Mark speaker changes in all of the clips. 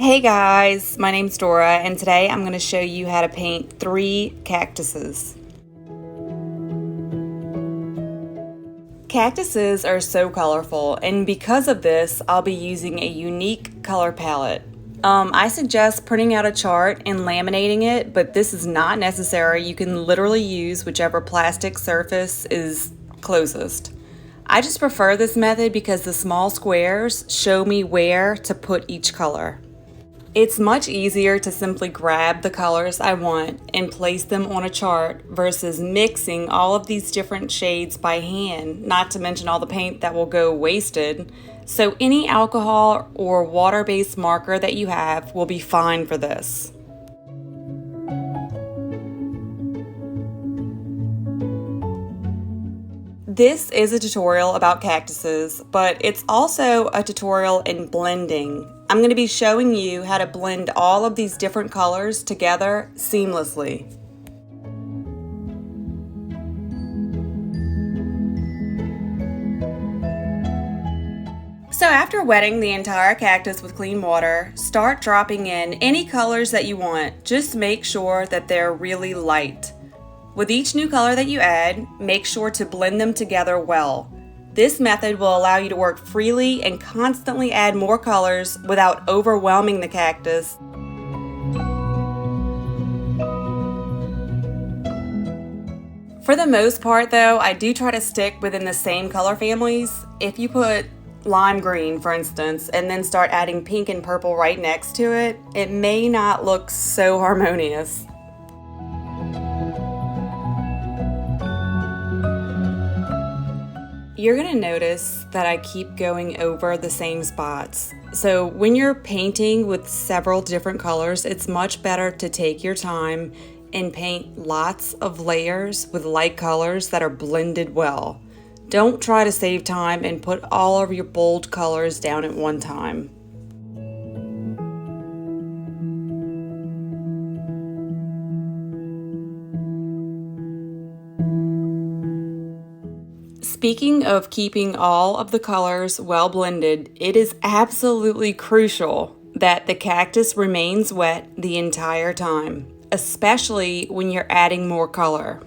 Speaker 1: Hey guys, my name's Dora and today I'm going to show you how to paint 3 cactuses. Cactuses are so colorful, and because of this I'll be using a unique color palette. I suggest printing out a chart and laminating it, but this is not necessary. You can literally use whichever plastic surface is closest. I just prefer this method because the small squares show me where to put each color. It's much easier to simply grab the colors I want and place them on a chart versus mixing all of these different shades by hand, not to mention all the paint that will go wasted. So any alcohol or water-based marker that you have will be fine for this. This is a tutorial about cactuses, but it's also a tutorial in blending. I'm going to be showing you how to blend all of these different colors together seamlessly. So after wetting the entire cactus with clean water, start dropping in any colors that you want. Just make sure that they're really light. With each new color that you add, make sure to blend them together well. This method will allow you to work freely and constantly add more colors without overwhelming the cactus. For the most part though, I do try to stick within the same color families. If you put lime green, for instance, and then start adding pink and purple right next to it, it may not look so harmonious. You're going to notice that I keep going over the same spots. So when you're painting with several different colors, it's much better to take your time and paint lots of layers with light colors that are blended well. Don't try to save time and put all of your bold colors down at one time. Speaking of keeping all of the colors well blended, it is absolutely crucial that the cactus remains wet the entire time, especially when you're adding more color.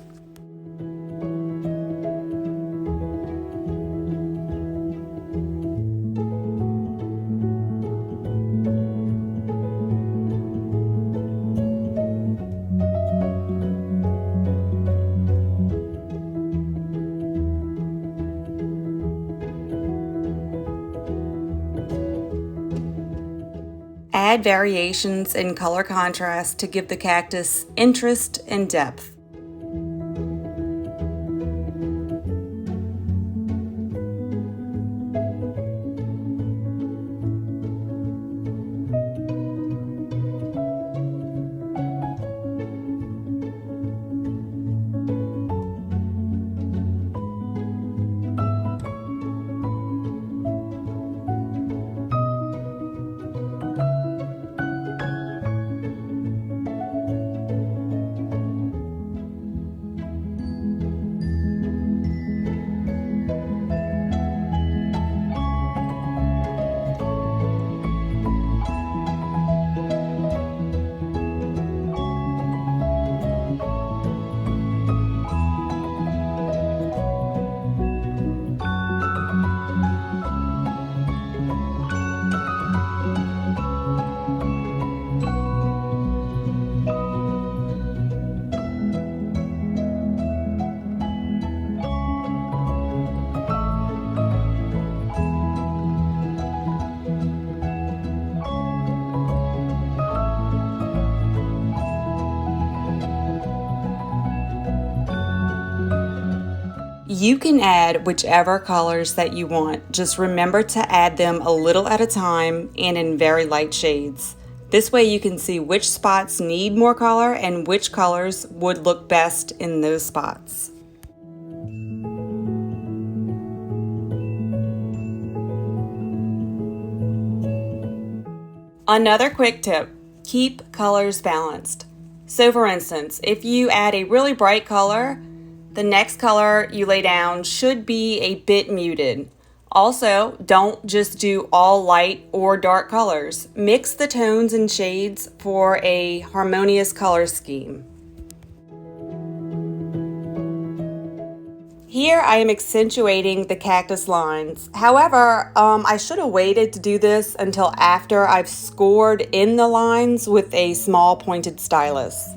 Speaker 1: Add variations in color contrast to give the cactus interest and depth. You can add whichever colors that you want. Just remember to add them a little at a time and in very light shades. This way you can see which spots need more color and which colors would look best in those spots. Another quick tip, keep colors balanced. So for instance, if you add a really bright color, the next color you lay down should be a bit muted. Also, don't just do all light or dark colors. Mix the tones and shades for a harmonious color scheme. Here I am accentuating the cactus lines. However, I should have waited to do this until after I've scored in the lines with a small pointed stylus.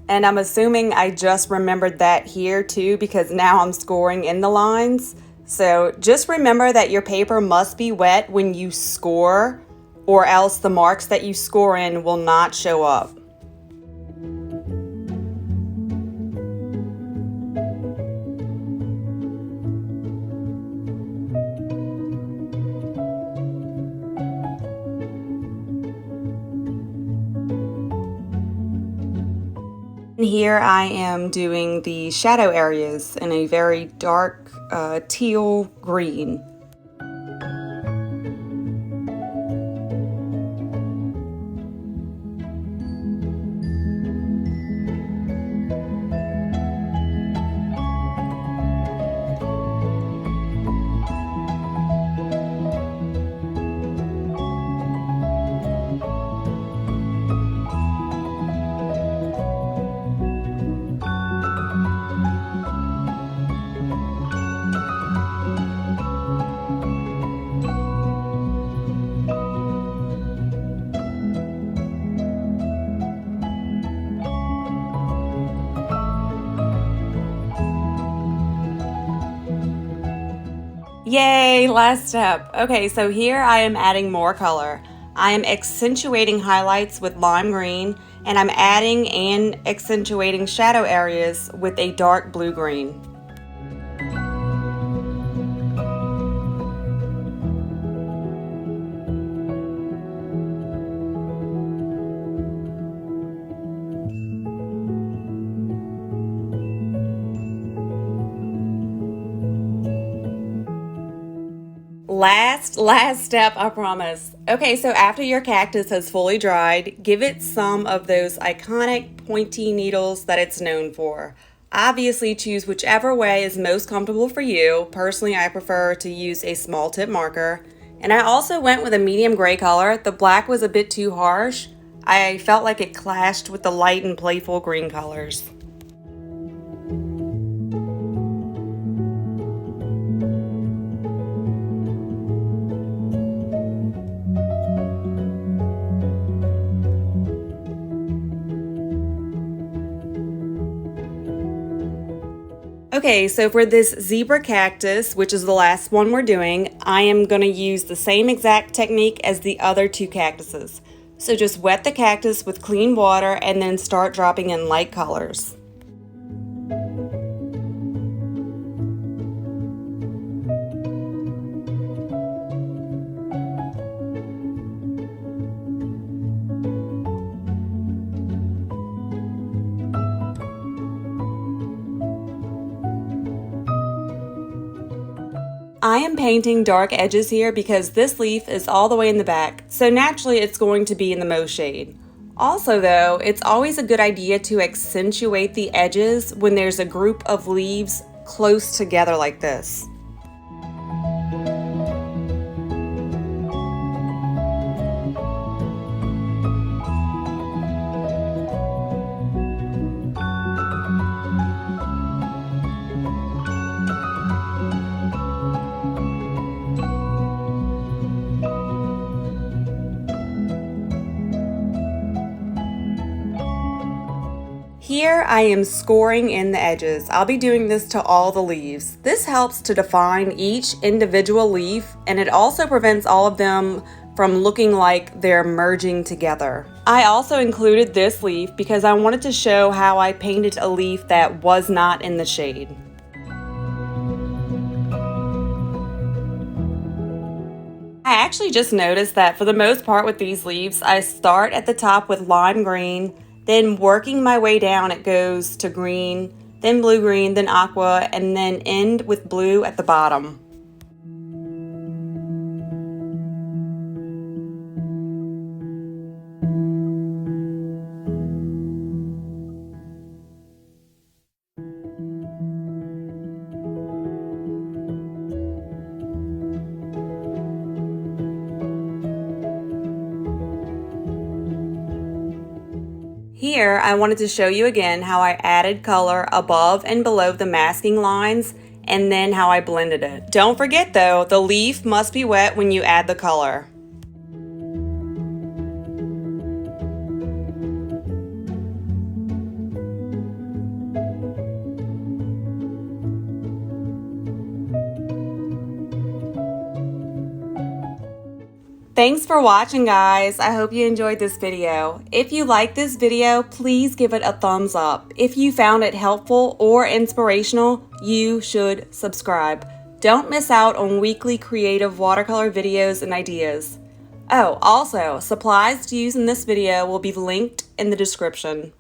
Speaker 1: And I'm assuming I just remembered that here too, because now I'm scoring in the lines. So just remember that your paper must be wet when you score, or else the marks that you score in will not show up. And here I am doing the shadow areas in a very dark teal green. Yay, last step. Okay, so here I am adding more color. I am accentuating highlights with lime green, and I'm adding and accentuating shadow areas with a dark blue-green. Last step, I promise. Okay, so after your cactus has fully dried, give it some of those iconic pointy needles that it's known for. Obviously, choose whichever way is most comfortable for you. Personally, I prefer to use a small tip marker. And I also went with a medium gray color. The black was a bit too harsh. I felt like it clashed with the light and playful green colors. Okay, so for this zebra cactus, which is the last one we're doing, I am going to use the same exact technique as the other two cactuses. So just wet the cactus with clean water and then start dropping in light colors. I am painting dark edges here because this leaf is all the way in the back, so naturally it's going to be in the most shade. Also though, it's always a good idea to accentuate the edges when there's a group of leaves close together like this. Here I am scoring in the edges. I'll be doing this to all the leaves. This helps to define each individual leaf, and it also prevents all of them from looking like they're merging together. I also included this leaf because I wanted to show how I painted a leaf that was not in the shade. I actually just noticed that for the most part with these leaves, I start at the top with lime green, then working my way down it goes to green, then blue-green, then aqua, and then end with blue at the bottom. Here, I wanted to show you again how I added color above and below the masking lines and then how I blended it. Don't forget though, the leaf must be wet when you add the color. Thanks for watching, guys. I hope you enjoyed this video. If you like this video, please give it a thumbs up. If you found it helpful or inspirational, you should subscribe. Don't miss out on weekly creative watercolor videos and ideas. Oh, also, supplies to use in this video will be linked in the description.